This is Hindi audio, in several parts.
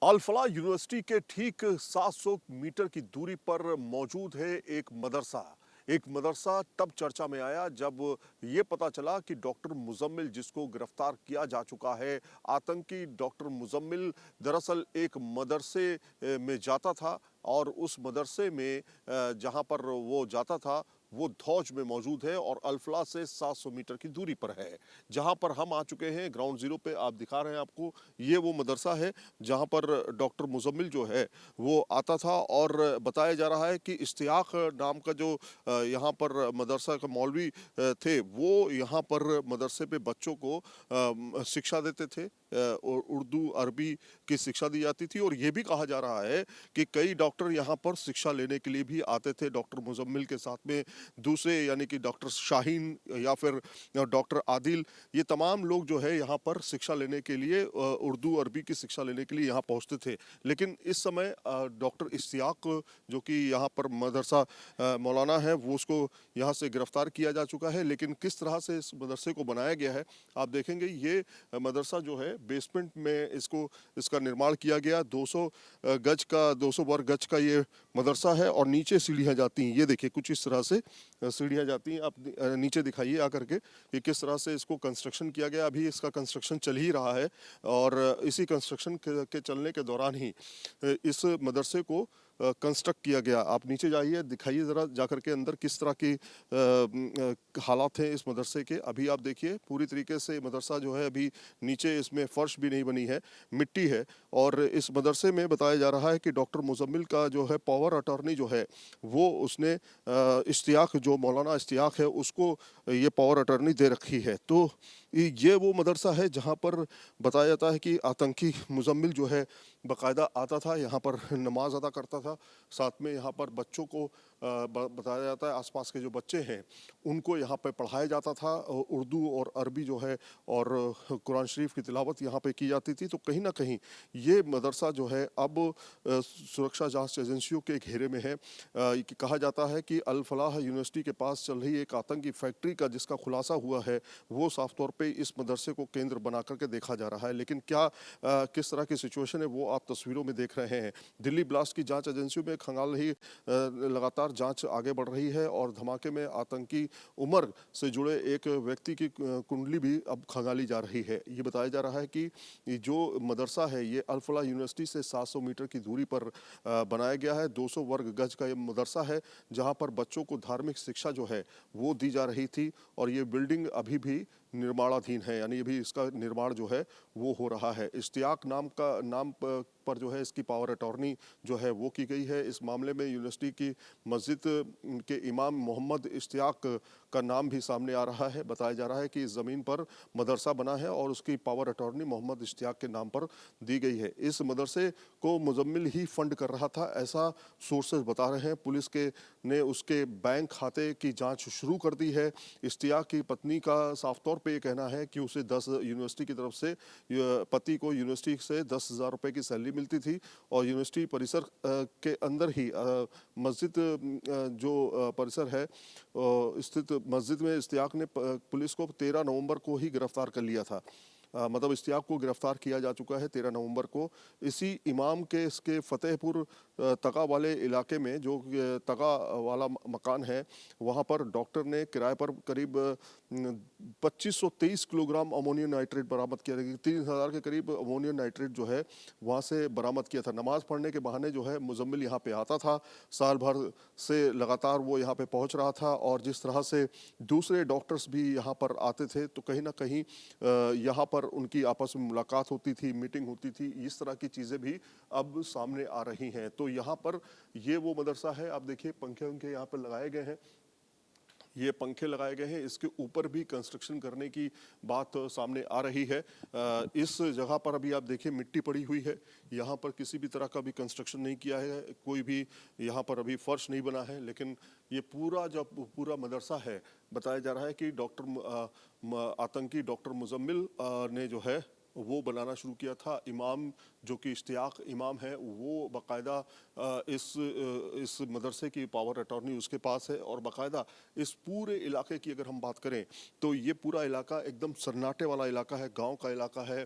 अल फलाह यूनिवर्सिटी के ठीक 700 मीटर की दूरी पर मौजूद है एक मदरसा तब चर्चा में आया जब ये पता चला कि डॉक्टर मुजम्मिल जिसको गिरफ्तार किया जा चुका है, आतंकी डॉक्टर मुजम्मिल दरअसल एक मदरसे में जाता था और उस मदरसे में जहाँ पर वो जाता था वो धौज में मौजूद है और अल फलाह से 700 मीटर की दूरी पर है। जहाँ पर हम आ चुके हैं ग्राउंड जीरो पे, आप दिखा रहे हैं आपको, ये वो मदरसा है जहाँ पर डॉक्टर मुजम्मिल जो है वो आता था। और बताया जा रहा है कि इश्तियाक नाम का जो यहाँ पर मदरसा का मौलवी थे, वो यहाँ पर मदरसे पे बच्चों को शिक्षा देते थे। उर्दू अरबी की शिक्षा दी जाती थी और ये भी कहा जा रहा है कि कई डॉक्टर यहाँ पर शिक्षा लेने के लिए भी आते थे डॉक्टर मुजम्मिल के साथ में। दूसरे यानी कि डॉक्टर शाहीन या फिर डॉक्टर आदिल, ये तमाम लोग जो है यहाँ पर शिक्षा लेने के लिए, उर्दू अरबी की शिक्षा लेने के लिए यहाँ पहुँचते थे। लेकिन इस समय डॉक्टर इश्तियाक जो कि यहाँ पर मदरसा मौलाना है, वो उसको यहाँ से गिरफ्तार किया जा चुका है। लेकिन किस तरह से इस मदरसे को बनाया गया है आप देखेंगे। ये मदरसा जो है बेसमेंट में इसका निर्माण किया गया। 200 वर्ग गज का ये मदरसा है और नीचे सीढ़ियाँ जाती हैं। ये देखिए कुछ इस तरह से सीढ़ियाँ जाती हैं। आप नीचे दिखाइए आकर के कि किस तरह से इसको कंस्ट्रक्शन किया गया। अभी इसका कंस्ट्रक्शन चल ही रहा है और इसी कंस्ट्रक्शन के चलने के दौरान ही इस मदरसे को कंस्ट्रक्ट किया गया। आप नीचे जाइए, दिखाइए ज़रा जाकर के अंदर किस तरह की हालात हैं इस मदरसे के। अभी आप देखिए पूरी तरीके से मदरसा जो है, अभी नीचे इसमें फ़र्श भी नहीं बनी है, मिट्टी है। और इस मदरसे में बताया जा रहा है कि डॉक्टर मुजम्मिल का जो है पावर अटॉर्नी जो है वो उसने इश्तियाक, जो मौलाना इश्तियाक है, उसको ये पावर अटॉर्नी दे रखी है। तो ये वो मदरसा है जहाँ पर बताया जाता है कि आतंकी मुजम्मिल जो है बाकायदा आता था, यहाँ पर नमाज अदा करता था। साथ में यहाँ पर बच्चों को बताया जाता है, आसपास के जो बच्चे हैं उनको यहाँ पे पढ़ाया जाता था। उर्दू और अरबी जो है और कुरान शरीफ की तिलावत यहाँ पे की जाती थी। तो कहीं ना कहीं ये मदरसा जो है अब सुरक्षा जांच एजेंसियों के घेरे में है। कहा जाता है कि अल फलाह यूनिवर्सिटी के पास चल रही एक आतंकी फैक्ट्री का जिसका खुलासा हुआ है, वो साफ तौर पे इस मदरसे को केंद्र बना करके देखा जा रहा है। लेकिन किस तरह की सिचुएशन है वो आप तस्वीरों में देख रहे हैं। दिल्ली ब्लास्ट की जांच एजेंसियों में खंगाल रही, लगातार जांच आगे बढ़ रही है और धमाके में आतंकी उमर से जुड़े एक व्यक्ति की कुंडली भी अब खंगाली जा रही है। ये बताया जा रहा है कि ये जो मदरसा है ये अल फलाह यूनिवर्सिटी से 700 मीटर की दूरी पर बनाया गया है। 200 वर्ग गज का ये मदरसा है जहाँ पर बच्चों को धार्मिक शिक्षा जो है वो दी जा रही थी। और ये बिल्डिंग अभी भी निर्माणाधीन है, यानी अभी इसका निर्माण जो है वो हो रहा है। इश्तियाक नाम पर जो है इसकी पावर अटॉर्नी जो है वो की गई है। इस मामले में यूनिवर्सिटी की मस्जिद के इमाम मोहम्मद इश्तियाक का नाम भी सामने आ रहा है। बताया जा रहा है कि इस ज़मीन पर मदरसा बना है और उसकी पावर अटॉर्नी मोहम्मद इश्तियाक के नाम पर दी गई है। इस मदरसे को मुजम्मिल ही फंड कर रहा था, ऐसा सोर्सेज बता रहे हैं। पुलिस के ने उसके बैंक खाते की जांच शुरू कर दी है। इश्तियाक की पत्नी का साफ तौर पे ये कहना है कि उसे 10 यूनिवर्सिटी की तरफ से, पति को यूनिवर्सिटी से 10,000 रुपये की सैलरी मिलती थी और यूनिवर्सिटी परिसर के अंदर ही मस्जिद जो परिसर है स्थित मस्जिद में इश्तियाक ने पुलिस को 13 नवंबर को ही गिरफ्तार कर लिया था। मतलब इश्तियाक को गिरफ्तार किया जा चुका है 13 नवंबर को। इसी इमाम के इसके फतेहपुर तका वाले इलाके में जो तका वाला मकान है, वहाँ पर डॉक्टर ने किराए पर करीब 2523 किलोग्राम अमोनियम नाइट्रेट बरामद किया। 3000 के करीब अमोनियम नाइट्रेट जो है वहाँ से बरामद किया था। नमाज पढ़ने के बहाने जो है मुजम्मिल यहाँ पे आता था, साल भर से लगातार वो यहाँ पे पहुँच रहा था। और जिस तरह से दूसरे डॉक्टर्स भी यहाँ पर आते थे तो कहीं ना कहीं यहाँ पर उनकी आपस में मुलाकात होती थी, मीटिंग होती थी। इस तरह की चीज़ें भी अब सामने आ रही हैं। तो यहाँ पर ये वो मदरसा है, आप देखिए पंखे उनके यहाँ पर लगाए गए हैं, ये पंखे लगाए गए हैं। इसके ऊपर भी कंस्ट्रक्शन करने की बात सामने आ रही है। इस जगह पर अभी आप देखिए मिट्टी पड़ी हुई है, यहाँ पर किसी भी तरह का भी कंस्ट्रक्शन नहीं किया है, कोई भी यहाँ पर अभी फर्श नहीं बना है। लेकिन ये पूरा मदरसा है, बताया जा रहा है कि आतंकी डॉक्टर मुजम्मिल ने जो है वो बनाना शुरू किया था। इमाम जो कि इश्तियाक इमाम है वो बाकायदा इस मदरसे की पावर अटॉर्नी उसके पास है, और बाकायदा इस पूरे इलाके की अगर हम बात करें तो ये पूरा इलाका एकदम सन्नाटे वाला इलाका है, गांव का इलाका है,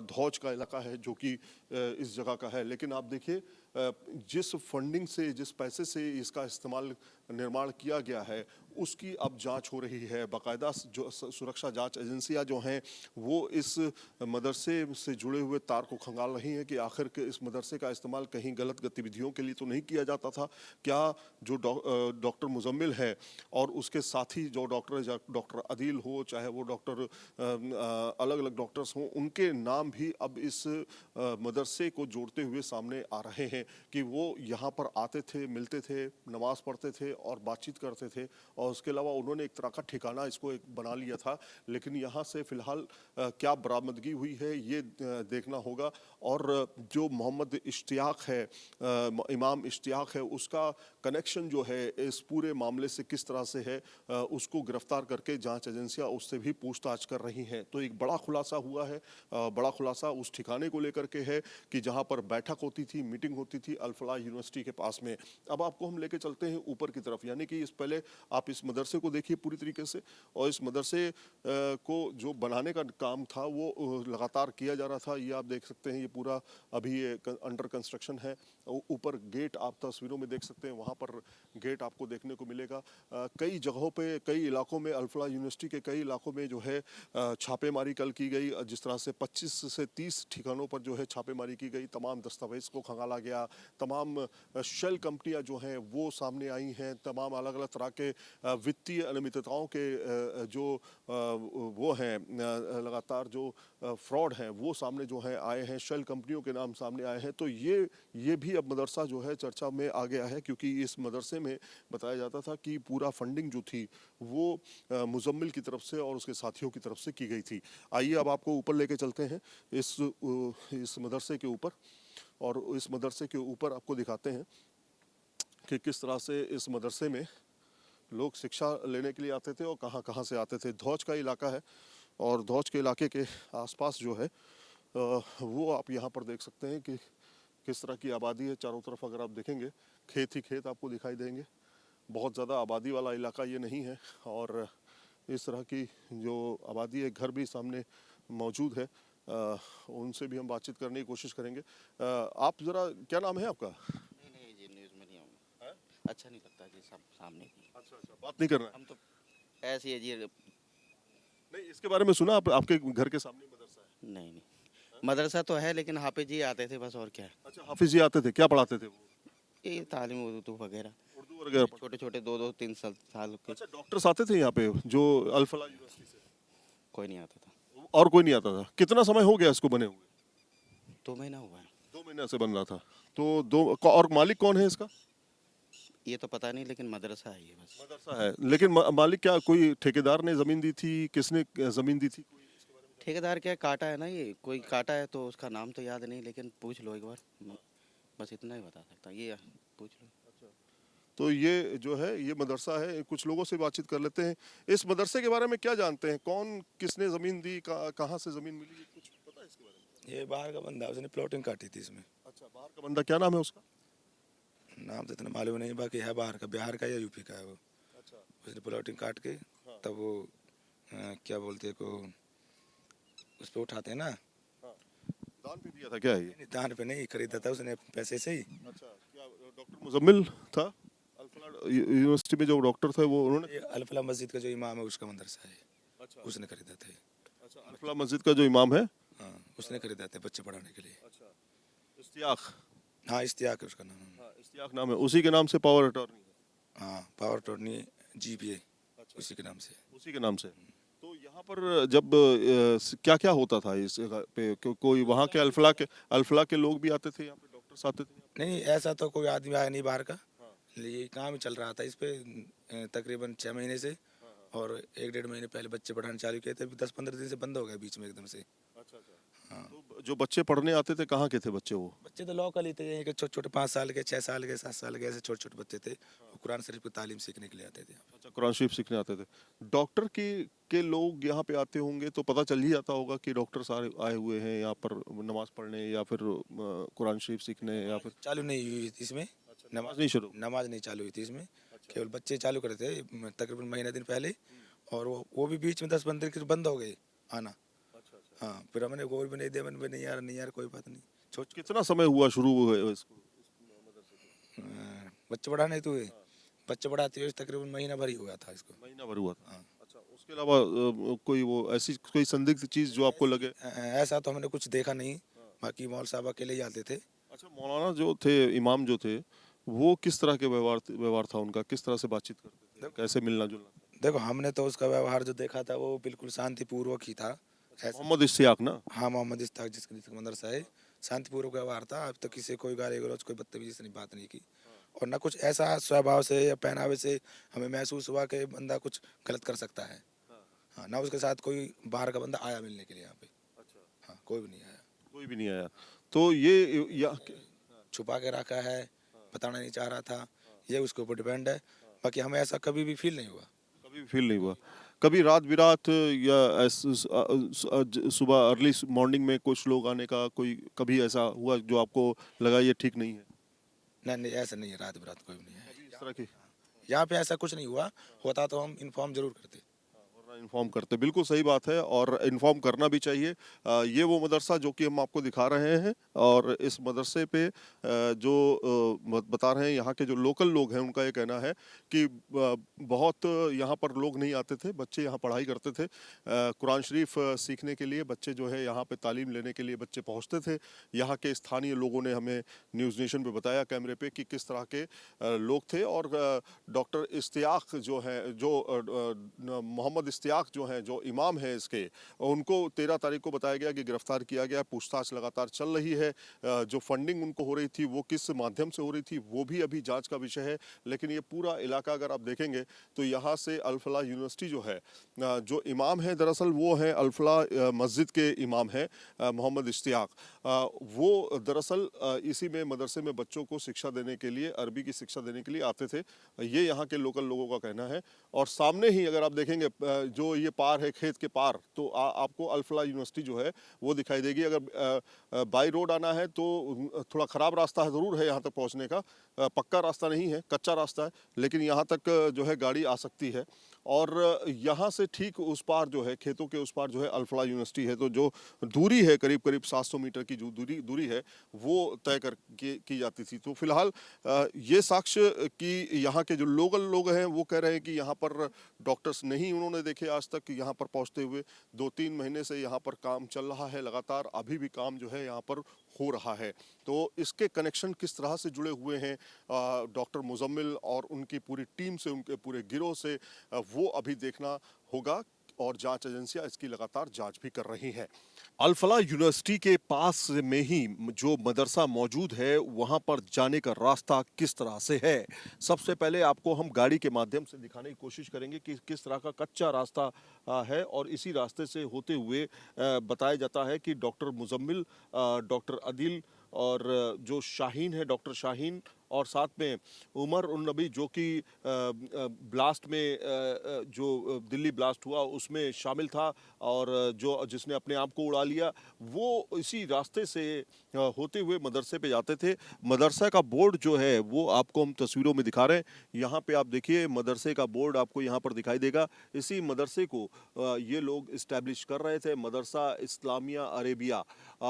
धौज का इलाका है जो कि इस जगह का है। लेकिन आप देखिए जिस फंडिंग से, जिस पैसे से इसका इस्तेमाल निर्माण किया गया है उसकी अब जांच हो रही है। बाकायदा जो सुरक्षा जांच एजेंसियां जो हैं वो इस मदरसे से जुड़े हुए तार को खंगाल रही हैं कि आखिर के इस मदरसे का इस्तेमाल कहीं गलत गतिविधियों के लिए तो नहीं किया जाता था क्या। जो डॉक्टर मुजम्मिल है और उसके साथी जो डॉक्टर अदील हो, चाहे वो डॉक्टर अलग अलग डॉक्टर्स हों, उनके नाम भी अब इस मदरसे को जोड़ते हुए सामने आ रहे हैं कि वो यहाँ पर आते थे, मिलते थे, नमाज पढ़ते थे और बातचीत करते थे, और उसके अलावा उन्होंने एक तरह का ठिकाना इसको एक बना लिया था। लेकिन यहाँ से फिलहाल क्या बरामदगी हुई है ये देखना होगा। और जो मोहम्मद इश्तियाक है, इमाम इश्तियाक है, उसका कनेक्शन जो है इस पूरे मामले से किस तरह से है, उसको गिरफ्तार करके जांच एजेंसियां उससे भी पूछताछ कर रही हैं। तो एक बड़ा खुलासा हुआ है, बड़ा खुलासा उस ठिकाने को लेकर के है कि जहां पर बैठक होती थी, मीटिंग होती थी अल फलाह यूनिवर्सिटी के पास में। अब आपको हम लेके चलते हैं ऊपर की तरफ, यानी कि इस पहले आप इस मदरसे को देखिए पूरी तरीके से, और इस मदरसे को जो बनाने का काम था वो लगातार किया जा रहा था। ये आप देख सकते हैं, ये पूरा अभी अंडर कंस्ट्रक्शन है। ऊपर गेट आप तस्वीरों में देख सकते हैं, वहाँ पर गेट आपको देखने को मिलेगा। कई जगहों पे, कई इलाकों में, अल फलाह यूनिवर्सिटी के कई इलाकों में जो है छापेमारी कल की गई। जिस तरह से 25 से 30 ठिकानों पर जो है छापेमारी की गई, तमाम दस्तावेज को खंगाला गया, तमाम शेल कंपनियां जो हैं वो सामने आई हैं, तमाम अलग अलग तरह के वित्तीय अनियमितताओं के जो वो हैं, लगातार जो फ्रॉड हैं वो सामने जो है आए हैं, शेल कंपनियों के नाम सामने आए हैं। तो ये भी अब मदरसा जो है चर्चा में आ गया है, क्योंकि इस मदरसे में बताया जाता था कि पूरा फंडिंग जो थी वो मुजम्मिल की तरफ से और उसके साथियों की तरफ से की गई थी। आइए अब आपको ऊपर लेके चलते हैं इस मदरसे के ऊपर, और इस मदरसे के ऊपर आपको दिखाते हैं कि किस तरह से इस मदरसे में लोग शिक्षा लेने के लिए आते थे और कहाँ कहाँ से आते थे। धौज का इलाका है, और धौज के इलाके के आसपास जो है वो आप यहाँ पर देख सकते हैं कि किस तरह की आबादी है। चारों तरफ अगर आप देखेंगे खेत ही खेत आपको दिखाई देंगे। बहुत ज़्यादा आबादी वाला इलाका ये नहीं है, और इस तरह की जो आबादी है, घर भी सामने मौजूद है। उनसे भी हम बातचीत करने की कोशिश करेंगे। आप ज़रा, क्या नाम है आपका? नहीं नहीं जी, न्यूज़ में नहीं आऊँगा। अच्छा नहीं लगता जी, सब सामने की। अच्छा अच्छा, बात नहीं करना है। हम तो ऐसे ही है जी। नहीं, इसके बारे में सुना, आपके घर के सामने मदरसा है? नहीं नहीं, मदरसा तो है लेकिन हाफिज जी आते थे बस, और क्या है। अच्छा, हाफिज जी आते थे, क्या पढ़ाते थे वो? ये तालीम उर्दू वगैरह, उर्दू वगैरह पढ़-। छोटे छोटे 2-2 3 साल के। अच्छा, डॉक्टर्स आते थे यहाँ पे जो अल फलाह यूनिवर्सिटी से? कोई नहीं आता था। और कोई नहीं आता था? कितना समय हो गया इसको बने हुए? 2 महीना हुआ है। 2 महीने से बन रहा था। तो और मालिक कौन है इसका? ये तो पता नहीं, लेकिन मदरसा है ये बस। मदरसा है, लेकिन मालिक क्या, कोई ठेकेदार ने जमीन दी थी, किसने जमीन दी थी, कोई इसके बारे में? ठेकेदार क्या, काटा है ना, ये कोई काटा है तो उसका नाम तो याद नहीं, लेकिन पूछ लो एक बार। बस इतना ही बता सकता, ये पूछ लो। तो ये जो है ये मदरसा है। कुछ लोगों से बातचीत कर लेते हैं। इस मदरसे के बारे में क्या जानते हैं, कौन किसने ज़मीन दी, कहाँ से ज़मीन मिली, कुछ पता है इसके बारे में? ये बाहर का बंदा, उसने प्लॉटिंग काटी थी इसमें। अच्छा, बाहर का बंदा, क्या नाम है उसका? नाम तो इतना मालूम नहीं, बाकी है बाहर का, बिहार का या यूपी का है वो। अच्छा, उसने प्लॉटिंग काट के तब वो क्या बोलते हैं को उस पर उठाते हैं ना। हाँ, दान पे दिया था क्या ये? नहीं, दान पे नहीं, खरीदा था उसने पैसे से ही। अच्छा, क्या डॉक्टर मुजम्मिल था अल फलाह यूनिवर्सिटी में जो डॉक्टर थे वो, उन्होंने? ये अल फलाह मस्जिद का जो इमाम है उसका मदरसा है। अच्छा उसने खरीदा था। अच्छा, अल फलाह मस्जिद का जो इमाम है। हाँ, उसने खरीदा था बच्चे पढ़ाने के लिए। अच्छा, इश्तियाक। हाँ, इश्तियाक है उसका नाम। हाँ, इश्तियाक नाम है, उसी के नाम से पावर अटॉर्नी है। हाँ, पावर टॉर्नी GPA अच्छा, उसी के नाम से। उसी के नाम से। तो यहाँ पर जब क्या क्या होता था इस जगह पे, कोई वहाँ के अल्फला के लोग भी आते थे यहाँ पे, डॉक्टर्स आते थे यहाँ पे? नहीं, ऐसा तो कोई आदमी आया नहीं बाहर का। हाँ, ये काम ही चल रहा था इस पे तकरीबन 6 महीने से। और 1-1.5 महीने पहले बच्चे पढ़ाने चालू किए थे, 10-15 दिन से बंद हो गया बीच में एकदम से। अच्छा अच्छा। तो जो बच्चे पढ़ने आते थे कहाँ के थे बच्चे वो? बच्चे तो लोकल ही थे, यहीं के छोटे छोटे 5 साल के, 6 साल के, 7 साल के, ऐसे छोटे छोटे बच्चे थे। वो कुरान शरीफ की तालीम सीखने के लिए आते थे। अच्छा, कुरान शरीफ सीखने आते थे। डॉक्टर के लोग यहाँ पे आते होंगे तो पता चल ही जाता होगा कि डॉक्टर सारे आए हुए हैं यहाँ पर नमाज पढ़ने या फिर कुरान शरीफ सीखने या फिर चालू नहीं हुई थी इसमें, नमाज नहीं शुरू? नमाज नहीं चालू हुई थी इसमें, केवल बच्चे चालू करे थे तकरीबन महीना दिन पहले। और वो भी बीच में 10 बंदे के बंद हो गए आना। हाँ, फिर हमने गौर भी नहीं दिया, मैंने नहीं यार, नहीं यार कोई बात नहीं, छोट कितना समय हुआ शुरू हुए इसको? बच्चे बढ़ाने तो हुए, बच्चे बढ़ाते हुए तकरीबन महीना भर ही हुआ था इसको। महीना भर हुआ था। हाँ। अच्छा, उसके अलावा कोई वो ऐसी कोई संदिग्ध चीज जो आपको लगे? ऐसा तो हमने कुछ देखा नहीं, बाकी मौल साहब अकेले ही आते थे। अच्छा, मौलाना जो थे, इमाम जो थे, वो किस तरह के व्यवहार था उनका? किस तरह से बातचीत करते थे? कैसे मिलना जुलना? देखो, हमने तो उसका व्यवहार जो देखा था वो बिल्कुल शांतिपूर्वक ही था। ऐसा- मोहम्मद इश्तियाक ना? हाँ, मोहम्मद इस्ताक जिसका मदरसा है, शांतिपूर्वक व्यवहार था। अब तक किसी कोई गाली गलौज, कोई बदतमीजी से नहीं, बात नहीं की। और ना कुछ ऐसा स्वभाव से या पहनावे से हमें महसूस हुआ कि बंदा कुछ गलत कर सकता है। हाँ, ना उसके साथ कोई बाहर का बंदा आया मिलने के लिए यहाँ पे। हाँ, कोई भी नहीं आया। कोई भी नहीं आया। तो ये छुपा के रखा है, बताना नहीं चाह रहा था, ये उसके ऊपर डिपेंड है। बाकी हमें ऐसा कभी भी फील नहीं हुआ। कभी भी फील नहीं हुआ? कभी रात बिरात या सुबह अर्ली मॉर्निंग में कुछ लोग आने का कोई कभी ऐसा हुआ जो आपको लगा ये ठीक नहीं है? नहीं नहीं, ऐसा नहीं है, रात बिरात कोई भी नहीं है इस तरह की यहाँ पे। ऐसा कुछ नहीं हुआ, होता तो हम इन्फॉर्म जरूर करते। इन्फॉर्म करते, बिल्कुल सही बात है और इन्फॉर्म करना भी चाहिए। ये वो मदरसा जो कि हम आपको दिखा रहे हैं और इस मदरसे पे जो बता रहे हैं यहाँ के जो लोकल लोग हैं उनका ये कहना है कि बहुत यहाँ पर लोग नहीं आते थे, बच्चे यहाँ पढ़ाई करते थे। कुरान शरीफ सीखने के लिए बच्चे जो है यहाँ पे तालीम लेने के लिए बच्चे पहुँचते थे। यहाँ के स्थानीय लोगों ने हमें न्यूज़ नेशन पे बताया कैमरे पे कि किस तरह के लोग थे। और डॉक्टर इश्तियाक जो हैं, जो मोहम्मद इश्तियाक जो हैं, जो इमाम है इसके, उनको 13 तारीख को बताया गया कि गिरफ्तार किया गया। पूछताछ लगातार चल रही है। जो फंडिंग उनको हो रही थी वो किस माध्यम से हो रही थी वो भी अभी जांच का विषय है। लेकिन ये पूरा इलाका अगर आप देखेंगे तो यहाँ से अल फलाह यूनिवर्सिटी जो है, जो इमाम है दरअसल वो है अल फलाह मस्जिद के इमाम है मोहम्मद इश्तियाक। वो दरअसल इसी में मदरसे में बच्चों को शिक्षा देने के लिए, अरबी की शिक्षा देने के लिए आते थे। ये यहाँ के लोकल लोगों का कहना है। और सामने ही अगर आप देखेंगे जो ये पार है, खेत के पार, तो आपको अल फलाह यूनिवर्सिटी जो है वो दिखाई देगी। अगर बाई रोड आना है तो थोड़ा ख़राब रास्ता ज़रूर है यहाँ तक पहुँचने का, पक्का रास्ता नहीं है, कच्चा रास्ता है, लेकिन यहाँ तक जो है गाड़ी आ सकती है। और यहाँ से ठीक उस पार जो है, खेतों के उस पार जो है अल फलाह यूनिवर्सिटी है। तो जो दूरी है करीब करीब 700 मीटर की जो दूरी है वो तय कर की जाती थी। तो फिलहाल ये साक्ष्य कि यहाँ के जो लोकल लोग हैं वो कह रहे हैं कि यहाँ पर डॉक्टर्स नहीं उन्होंने देखे आज तक यहाँ पर पहुँचते हुए। 2-3 महीने से यहाँ पर काम चल रहा है लगातार, अभी भी काम जो है यहाँ पर हो रहा है। तो इसके कनेक्शन किस तरह से जुड़े हुए हैं डॉक्टर मुजम्मिल और उनकी पूरी टीम से, उनके पूरे गिरोह से, वो अभी देखना होगा और जांच एजेंसियां इसकी लगातार जांच भी कर रही हैं। अल फलाह यूनिवर्सिटी के पास में ही जो मदरसा मौजूद है वहां पर जाने का रास्ता किस तरह से है, सबसे पहले आपको हम गाड़ी के माध्यम से दिखाने की कोशिश करेंगे कि किस तरह का कच्चा रास्ता है। और इसी रास्ते से होते हुए बताया जाता है कि डॉक्टर मुजम्मिल, डॉक्टर अदिल और जो शाहीन है, डॉक्टर शाहीन, और साथ में उमर उन नबी जो कि ब्लास्ट में जो दिल्ली ब्लास्ट हुआ उसमें शामिल था और जो जिसने अपने आप को उड़ा लिया, वो इसी रास्ते से होते हुए मदरसे पे जाते थे। मदरसा का बोर्ड जो है वो आपको हम तस्वीरों में दिखा रहे हैं। यहाँ पे आप देखिए मदरसे का बोर्ड आपको यहाँ पर दिखाई देगा। इसी मदरसे को ये लोग इस्टेब्लिश कर रहे थे, मदरसा इस्लामिया अरेबिया।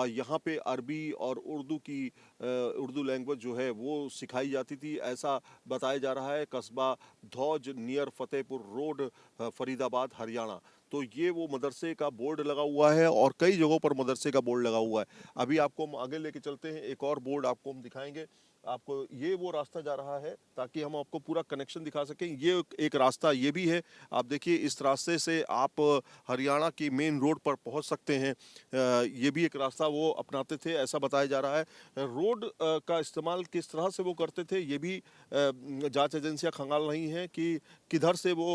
यहाँ पे अरबी और उर्दू लैंग्वेज जो है वो सिखाई जाती थी, ऐसा बताया जा रहा है। कस्बा धौज नियर फतेहपुर रोड, फरीदाबाद, हरियाणा। तो ये वो मदरसे का बोर्ड लगा हुआ है और कई जगहों पर मदरसे का बोर्ड लगा हुआ है। अभी आपको हम आगे लेके चलते हैं, एक और बोर्ड आपको हम दिखाएंगे। आपको ये वो रास्ता जा रहा है ताकि हम आपको पूरा कनेक्शन दिखा सकें। ये एक रास्ता ये भी है, आप देखिए इस रास्ते से आप हरियाणा की मेन रोड पर पहुंच सकते हैं। ये भी एक रास्ता वो अपनाते थे, ऐसा बताया जा रहा है। रोड का इस्तेमाल किस तरह से वो करते थे ये भी जांच एजेंसियां खंगाल रही हैं कि किधर से वो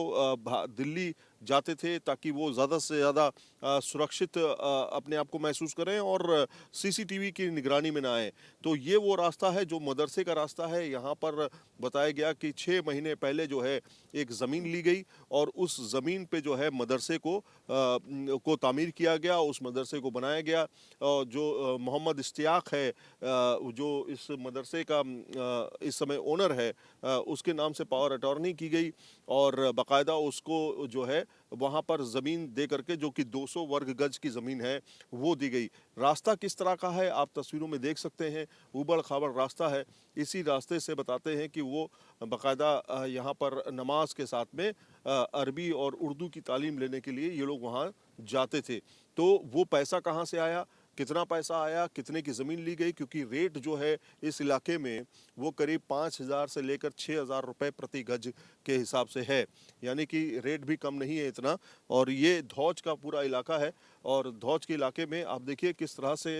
दिल्ली जाते थे ताकि वो ज़्यादा से ज़्यादा सुरक्षित अपने आप को महसूस करें और सीसीटीवी की निगरानी में ना आए। तो ये वो रास्ता है जो मदरसे का रास्ता है। यहाँ पर बताया गया कि 6 महीने पहले जो है एक ज़मीन ली गई और उस ज़मीन पे जो है मदरसे को तामीर किया गया, उस मदरसे को बनाया गया। जो मोहम्मद इश्तियाक है जो इस मदरसे का इस समय ओनर है, उसके नाम से पावर अटॉर्नी की गई और बाकायदा उसको जो है वहाँ पर ज़मीन दे करके, जो कि 200 वर्ग गज की ज़मीन है, वो दी गई। रास्ता किस तरह का है आप तस्वीरों में देख सकते हैं, उबड़ खाबड़ रास्ता है। इसी रास्ते से बताते हैं कि वो बाकायदा यहाँ पर नमाज के साथ में अरबी और उर्दू की तालीम लेने के लिए ये लोग वहाँ जाते थे। तो वो पैसा कहाँ से आया, कितना पैसा आया, कितने की ज़मीन ली गई, क्योंकि रेट जो है इस इलाके में वो करीब 5,000 से लेकर 6,000 रुपये प्रति गज के हिसाब से है, यानी कि रेट भी कम नहीं है इतना। और ये धौज का पूरा इलाका है और धौज के इलाके में आप देखिए किस तरह से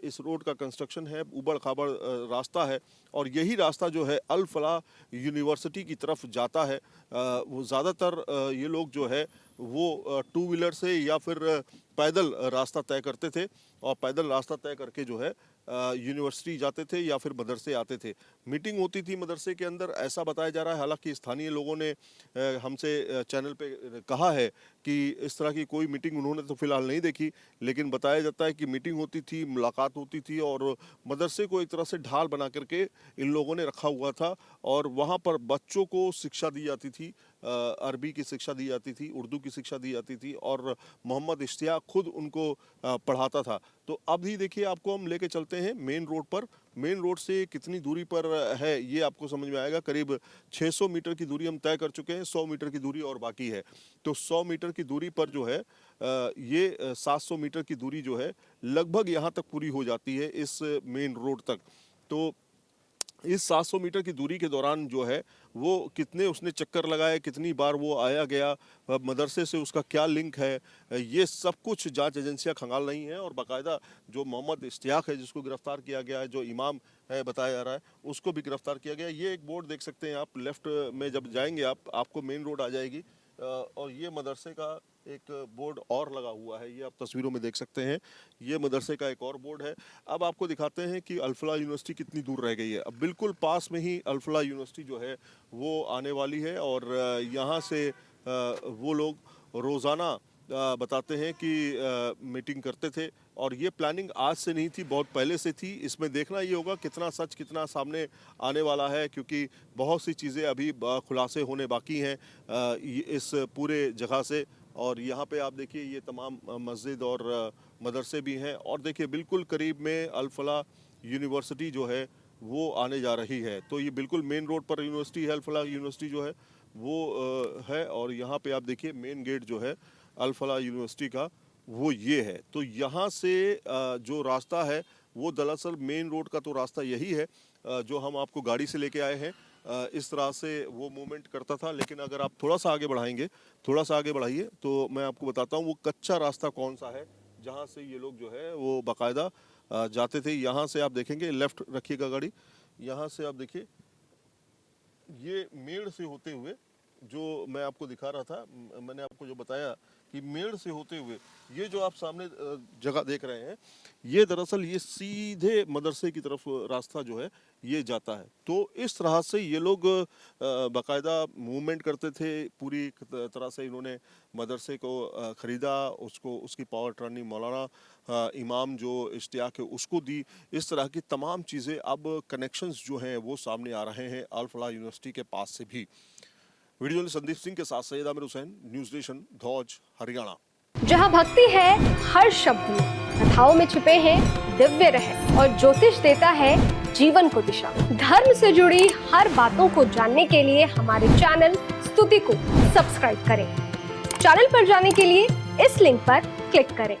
इस रोड का कंस्ट्रक्शन है, उबड़ खाबड़ रास्ता है। और यही रास्ता जो है अल फलाह यूनिवर्सिटी की तरफ जाता है। वो ज़्यादातर ये लोग जो है वो 2 व्हीलर से या फिर पैदल रास्ता तय करते थे और पैदल रास्ता तय करके जो है यूनिवर्सिटी जाते थे या फिर मदरसे आते थे। मीटिंग होती थी मदरसे के अंदर, ऐसा बताया जा रहा है। हालांकि स्थानीय लोगों ने हमसे चैनल पे कहा है कि इस तरह की कोई मीटिंग उन्होंने तो फिलहाल नहीं देखी, लेकिन बताया जाता है कि मीटिंग होती थी, मुलाकात होती थी और मदरसे को एक तरह से ढाल बना करके इन लोगों ने रखा हुआ था और वहाँ पर बच्चों को शिक्षा दी जाती थी, अरबी की शिक्षा दी जाती थी, उर्दू की शिक्षा दी जाती थी और मोहम्मद इश्तियाक खुद उनको पढ़ाता था। तो अभी देखिए आपको हम लेके चलते हैं मेन रोड पर। मेन रोड से कितनी दूरी पर है ये आपको समझ में आएगा। करीब 600 मीटर की दूरी हम तय कर चुके हैं, 100 मीटर की दूरी और बाकी है। तो 100 मीटर की दूरी पर जो है ये 700 मीटर की दूरी जो है लगभग यहाँ तक पूरी हो जाती है इस मेन रोड तक। तो इस 700 मीटर की दूरी के दौरान जो है वो कितने उसने चक्कर लगाए, कितनी बार वो आया गया, मदरसे से उसका क्या लिंक है, ये सब कुछ जांच एजेंसियां खंगाल रही हैं। और बाकायदा जो मोहम्मद इश्तियाक है जिसको गिरफ्तार किया गया है, जो इमाम है बताया जा रहा है, उसको भी गिरफ्तार किया गया। ये एक बोर्ड देख सकते हैं आप, लेफ्ट में जब जाएंगे आपको मेन रोड आ जाएगी और ये मदरसे का एक बोर्ड और लगा हुआ है, ये आप तस्वीरों में देख सकते हैं। ये मदरसे का एक और बोर्ड है। अब आपको दिखाते हैं कि अल फलाह यूनिवर्सिटी कितनी दूर रह गई है। अब बिल्कुल पास में ही अल फलाह यूनिवर्सिटी जो है वो आने वाली है और यहाँ से वो लोग रोज़ाना बताते हैं कि मीटिंग करते थे और ये प्लानिंग आज से नहीं थी, बहुत पहले से थी। इसमें देखना ये होगा कितना सच कितना सामने आने वाला है, क्योंकि बहुत सी चीज़ें अभी खुलासे होने बाकी हैं इस पूरे जगह से। और यहाँ पे आप देखिए ये तमाम मस्जिद और मदरसे भी हैं और देखिए बिल्कुल करीब में अल फलाह यूनिवर्सिटी जो है वो आने जा रही है। तो ये बिल्कुल मेन रोड पर यूनिवर्सिटी है, अल फलाह यूनिवर्सिटी जो है वो है। और यहाँ पे आप देखिए मेन गेट जो है अल फलाह यूनिवर्सिटी का वो ये है। तो यहाँ से जो रास्ता है वो दरअसल मेन रोड का तो रास्ता यही है जो हम आपको गाड़ी से लेके आए हैं। इस तरह से वो मूवमेंट करता था, लेकिन अगर आप थोड़ा सा आगे बढ़ाएंगे, थोड़ा सा आगे बढ़ाइए तो मैं आपको बताता हूँ वो कच्चा रास्ता कौन सा है जहाँ से ये लोग जो है वो बाकायदा जाते थे। यहाँ से आप देखेंगे, लेफ्ट रखिएगा गाड़ी, यहाँ से आप देखिए ये मेड़ से होते हुए जो मैं आपको दिखा रहा था, मैंने आपको जो बताया कि मेड़ से होते हुए ये जो आप सामने जगह देख रहे हैं, ये दरअसल ये सीधे मदरसे की तरफ रास्ता जो है ये जाता है। तो इस तरह से ये लोग बाकायदा मूवमेंट करते थे। पूरी तरह से इन्होंने मदरसे को ख़रीदा, उसको उसकी पावर अटॉर्नी मौलाना इमाम जो इश्तियाक है उसको दी। इस तरह की तमाम चीज़ें अब कनेक्शंस जो हैं वो सामने आ रहे हैं अल फलाह यूनिवर्सिटी के पास से भी। वीडियो जर्नलिस्ट संदीप सिंह के साथ सैयद आमिर हुसैन, न्यूज़ नेशन, धौज, हरियाणा। जहां भक्ति है हर शब्द में, कथाओं में छिपे हैं दिव्य रहस्य और ज्योतिष देता है जीवन को दिशा। धर्म से जुड़ी हर बातों को जानने के लिए हमारे चैनल स्तुति को सब्सक्राइब करें। चैनल पर जाने के लिए इस लिंक पर क्लिक करें।